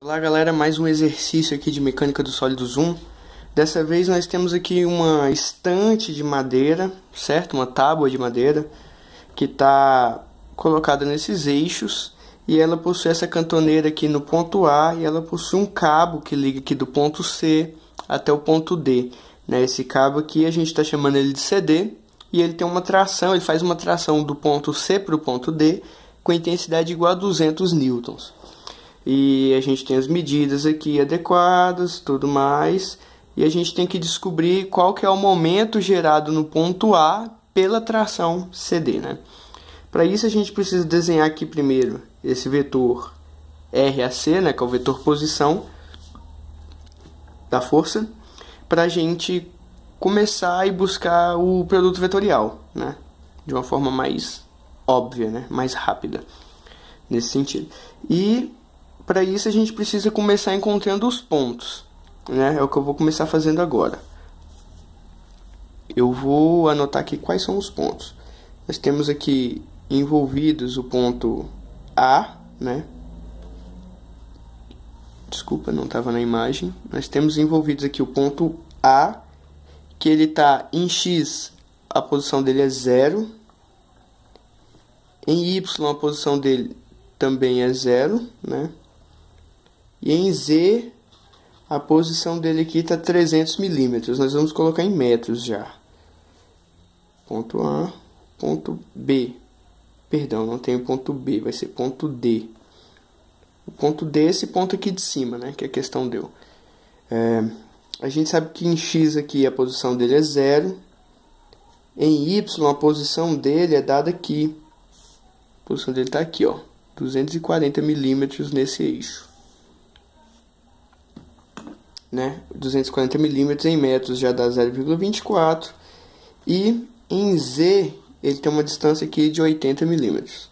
Olá galera, mais um exercício aqui de mecânica dos sólidos 1. Dessa vez nós temos aqui uma estante de madeira, certo? Uma tábua de madeira que está colocada nesses eixos e ela possui essa cantoneira aqui no ponto A e ela possui um cabo que liga aqui do ponto C até o ponto D. Esse cabo aqui a gente está chamando ele de CD e ele tem uma tração, ele faz uma tração do ponto C para o ponto D com intensidade igual a 200 newtons. E a gente tem as medidas aqui adequadas, tudo mais. E a gente tem que descobrir qual que é o momento gerado no ponto A pela tração CD, Para isso a gente precisa desenhar aqui primeiro esse vetor RAC, que é o vetor posição da força, para a gente começar e buscar o produto vetorial, de uma forma mais óbvia, mais rápida, nesse sentido. E para isso a gente precisa começar encontrando os pontos, É o que eu vou começar fazendo agora. Eu vou anotar aqui quais são os pontos. Nós temos aqui envolvidos o ponto A, Desculpa, não estava na imagem. Nós temos envolvidos aqui o ponto A, que ele está em X, a posição dele é 0. Em Y, a posição dele também é 0, E em Z, a posição dele aqui está 300 milímetros. Nós vamos colocar em metros já. Ponto A, ponto B. Perdão, não tem o ponto B, vai ser ponto D. O ponto D é esse ponto aqui de cima, que a questão deu. A gente sabe que em X aqui a posição dele é 0. Em Y, a posição dele é dada aqui. A posição dele está aqui, 240 milímetros nesse eixo. 240 milímetros em metros já dá 0,24. E em Z ele tem uma distância aqui de 80 milímetros,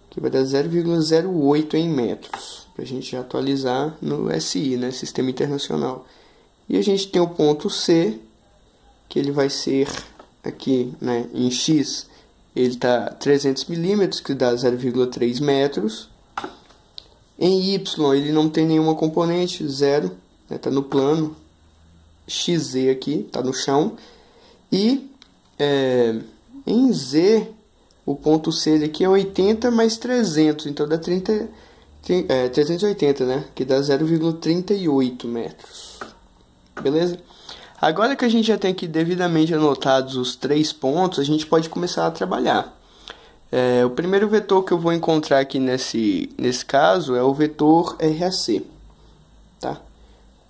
que vai dar 0,08 em metros, para a gente já atualizar no SI, Sistema Internacional. E a gente tem o ponto C, que ele vai ser aqui, em X, ele está 300 milímetros, que dá 0,3 metros. Em Y ele não tem nenhuma componente, 0, está no plano. XZ aqui, está no chão. E em Z, o ponto C ele aqui é 80 mais 300, então dá 380, que dá 0,38 metros. Beleza? Agora que a gente já tem aqui devidamente anotados os 3 pontos, a gente pode começar a trabalhar. O primeiro vetor que eu vou encontrar aqui nesse caso é o vetor RAC.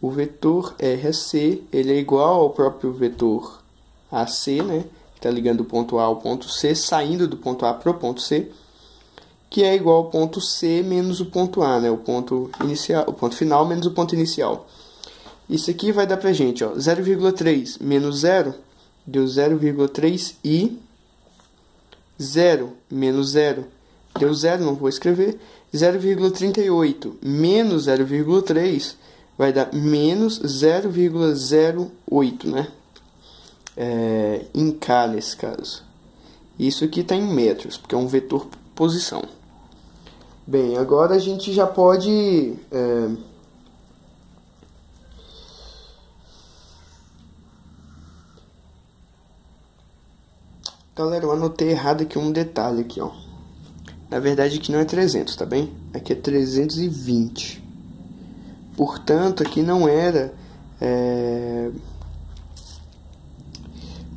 O vetor RAC ele é igual ao próprio vetor AC, que está ligando o ponto A ao ponto C, saindo do ponto A para o ponto C, que é igual ao ponto C menos o ponto A, o ponto inicial, o ponto final menos o ponto inicial. Isso aqui vai dar pra gente, 0,3 menos 0 deu 0,3 e 0 menos 0 deu 0, não vou escrever. 0,38 menos 0,3 vai dar menos 0,08, em K nesse caso. Isso aqui está em metros, porque é um vetor posição. Bem, agora a gente já pode Galera, eu anotei errado aqui um detalhe aqui, Na verdade aqui não é 300, tá bem? Aqui é 320. Portanto, aqui não era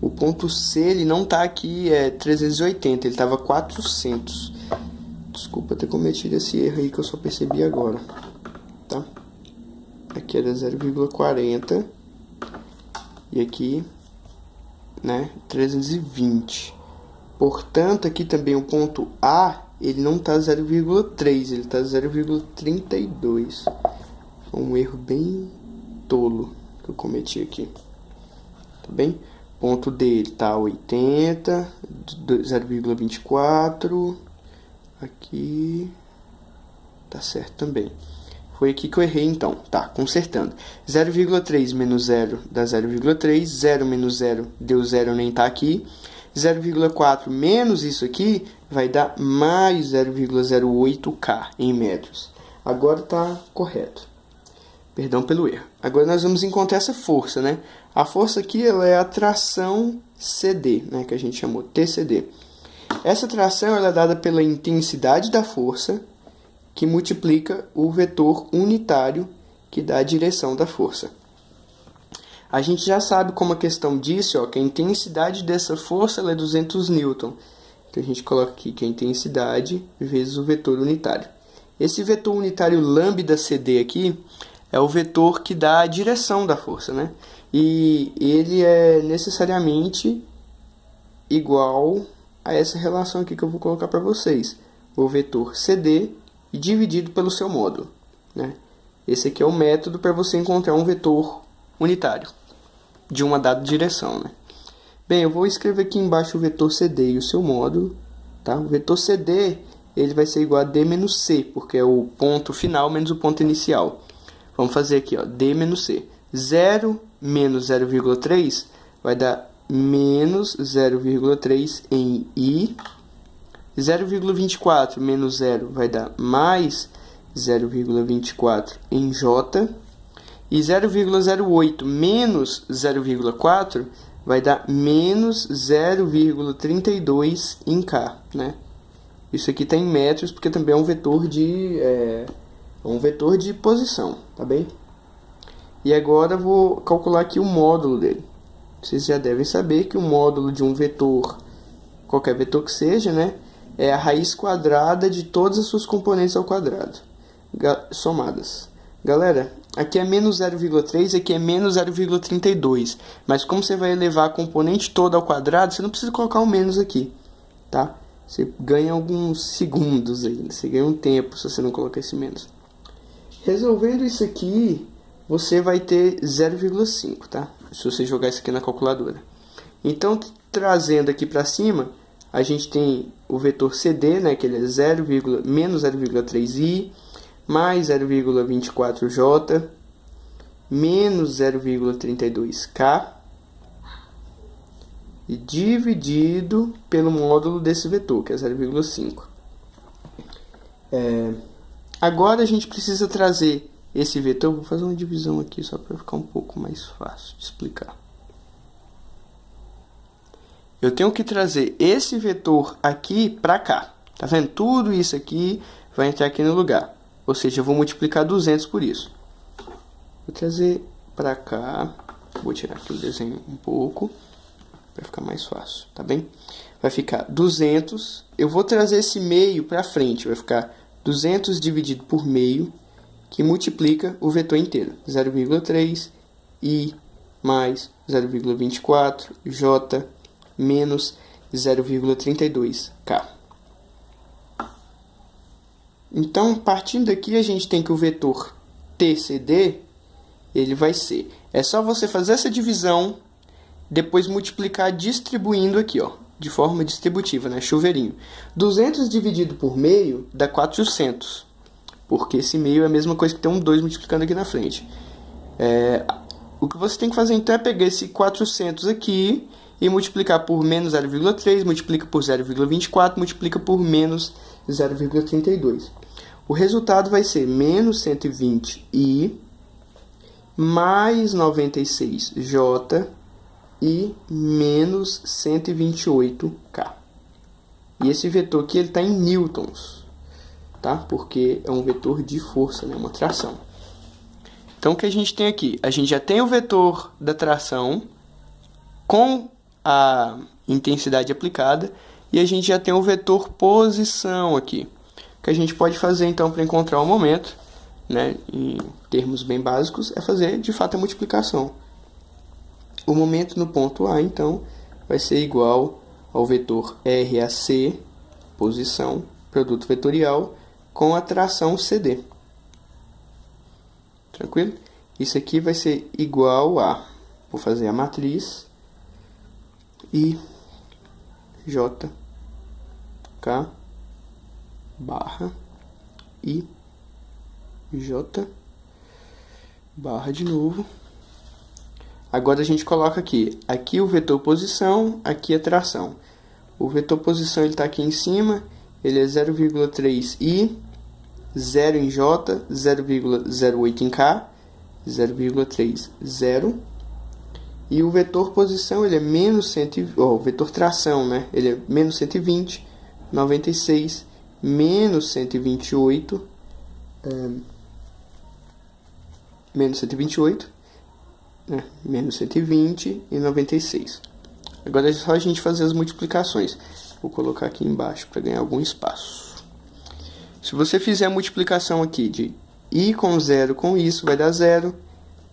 o ponto C, ele não tá aqui 380, ele tava 400. Desculpa ter cometido esse erro aí que eu só percebi agora, tá? Aqui era 0,40 e aqui 320. Portanto, aqui também o ponto A, ele não está 0,3, ele está 0,32. Foi um erro bem tolo que eu cometi aqui. Tá bem? Ponto D, ele está 80, 0,24. Aqui tá certo também. Foi aqui que eu errei então. Tá, consertando. 0,3 menos 0 dá 0,3. 0 menos 0 deu 0, nem tá aqui. 0,4 menos isso aqui vai dar mais 0,08K em metros. Agora está correto. Perdão pelo erro. Agora nós vamos encontrar essa força, né? A força aqui ela é a tração CD, né? Que a gente chamou TCD. Essa tração ela é dada pela intensidade da força que multiplica o vetor unitário que dá a direção da força. A gente já sabe, como a questão disse, ó, que a intensidade dessa força ela é 200 newton. Então a gente coloca aqui que a intensidade vezes o vetor unitário. Esse vetor unitário lambda CD aqui é o vetor que dá a direção da força, né? E ele é necessariamente igual a essa relação aqui que eu vou colocar para vocês. O vetor CD dividido pelo seu módulo, né? Esse aqui é o método para você encontrar um vetor unitário de uma dada direção, né? Bem, eu vou escrever aqui embaixo o vetor CD e o seu módulo, tá? O vetor CD ele vai ser igual a D menos C, porque é o ponto final menos o ponto inicial. Vamos fazer aqui, ó, D menos C. 0 menos 0,3 vai dar menos 0,3 em I. 0,24 menos 0 vai dar mais 0,24 em J. E 0,08 menos 0,4 vai dar menos 0,32 em K, né? Isso aqui está em metros, porque também é um vetor de posição, tá bem? E agora eu vou calcular aqui o módulo dele. Vocês já devem saber que o módulo de um vetor, qualquer vetor que seja, né, é a raiz quadrada de todas as suas componentes ao quadrado, somadas. Galera, aqui é menos 0,3, aqui é menos 0,32. Mas como você vai elevar a componente toda ao quadrado, você não precisa colocar o menos aqui, tá? Você ganha alguns segundos aí, você ganha um tempo se você não colocar esse menos. Resolvendo isso aqui, você vai ter 0,5, tá? Se você jogar isso aqui na calculadora. Então, trazendo aqui para cima, a gente tem o vetor CD, né, que ele é menos 0,3i, mais 0,24j, menos 0,32k, e dividido pelo módulo desse vetor, que é 0,5. Agora a gente precisa trazer esse vetor. Vou fazer uma divisão aqui só para ficar um pouco mais fácil de explicar. Eu tenho que trazer esse vetor aqui para cá. Tá vendo? Tudo isso aqui vai entrar aqui no lugar. Ou seja, eu vou multiplicar 200 por isso. Vou trazer para cá. Vou tirar aqui o desenho um pouco para ficar mais fácil, tá bem? Vai ficar 200. Eu vou trazer esse meio para frente. Vai ficar 200 dividido por meio, que multiplica o vetor inteiro. 0,3 i mais 0,24 j menos 0,32 k. Então, partindo daqui, a gente tem que o vetor TCD, ele vai ser... É só você fazer essa divisão, depois multiplicar distribuindo aqui, ó, de forma distributiva, né? Chuveirinho. 200 dividido por meio dá 400. Porque esse meio é a mesma coisa que ter um 2 multiplicando aqui na frente. O que você tem que fazer, então, é pegar esse 400 aqui e multiplicar por menos 0,3, multiplica por 0,24, multiplica por menos 0,32. O resultado vai ser menos 120i mais 96j e menos 128k. E esse vetor aqui está em newtons, tá? Porque é um vetor de força, né? Uma tração. Então, o que a gente tem aqui? A gente já tem o vetor da tração com a intensidade aplicada e a gente já tem o vetor posição aqui. O que a gente pode fazer, então, para encontrar o momento, né, em termos bem básicos, é fazer, de fato, a multiplicação. O momento no ponto A, então, vai ser igual ao vetor RAC, posição, produto vetorial, com a tração CD. Tranquilo? Isso aqui vai ser igual a... Vou fazer a matriz. I, J, K, barra, I, J, barra de novo. Agora a gente coloca aqui o vetor posição, aqui a tração. O vetor posição está aqui em cima, ele é 0,3i 0 em J, 0,08 em K, 0,3, 0. E o vetor posição, ele é menos 120, o vetor tração, né? Ele é menos 120, 96, menos 128, menos 128, né? Menos 120 e 96. Agora é só a gente fazer as multiplicações. Vou colocar aqui embaixo para ganhar algum espaço. Se você fizer a multiplicação aqui de I com 0 com isso, vai dar 0.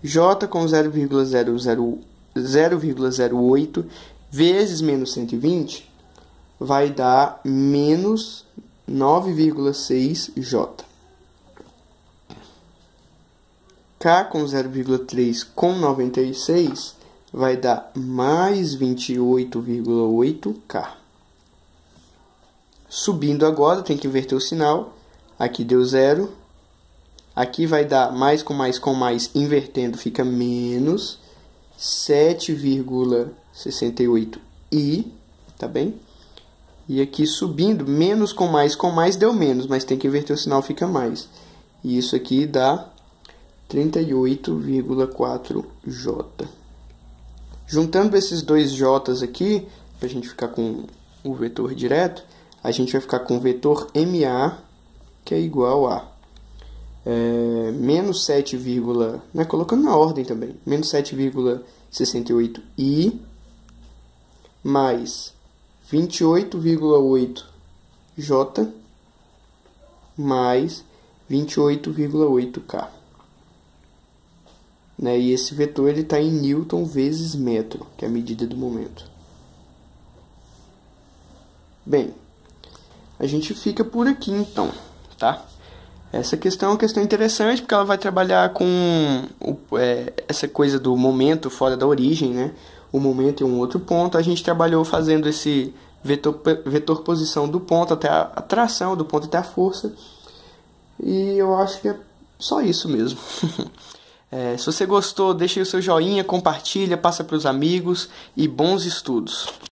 J com 0,08 vezes menos 120 vai dar menos 9,6 J. K com 0,3 com 96 vai dar mais 28,8 K. Subindo agora, tem que inverter o sinal. Aqui deu 0. Aqui vai dar mais com mais, invertendo fica menos 7,68 I, tá bem? E aqui subindo, menos com mais deu menos, mas tem que inverter o sinal, fica mais. E isso aqui dá 38,4 J. Juntando esses dois J's aqui, para a gente ficar com o vetor direto, a gente vai ficar com o vetor MA, que é igual a menos 7, né, colocando na ordem também, menos 7,68 I mais 28,8 J mais 28,8 K. Né, e esse vetor está em Newton vezes metro, que é a medida do momento. Bem, a gente fica por aqui então, tá? Essa questão é uma questão interessante, porque ela vai trabalhar com essa coisa do momento fora da origem, né? O momento é um outro ponto. A gente trabalhou fazendo esse vetor posição do ponto até a tração, do ponto até a força. E eu acho que é só isso mesmo. Se você gostou, deixa aí o seu joinha, compartilha, passa para os amigos e bons estudos.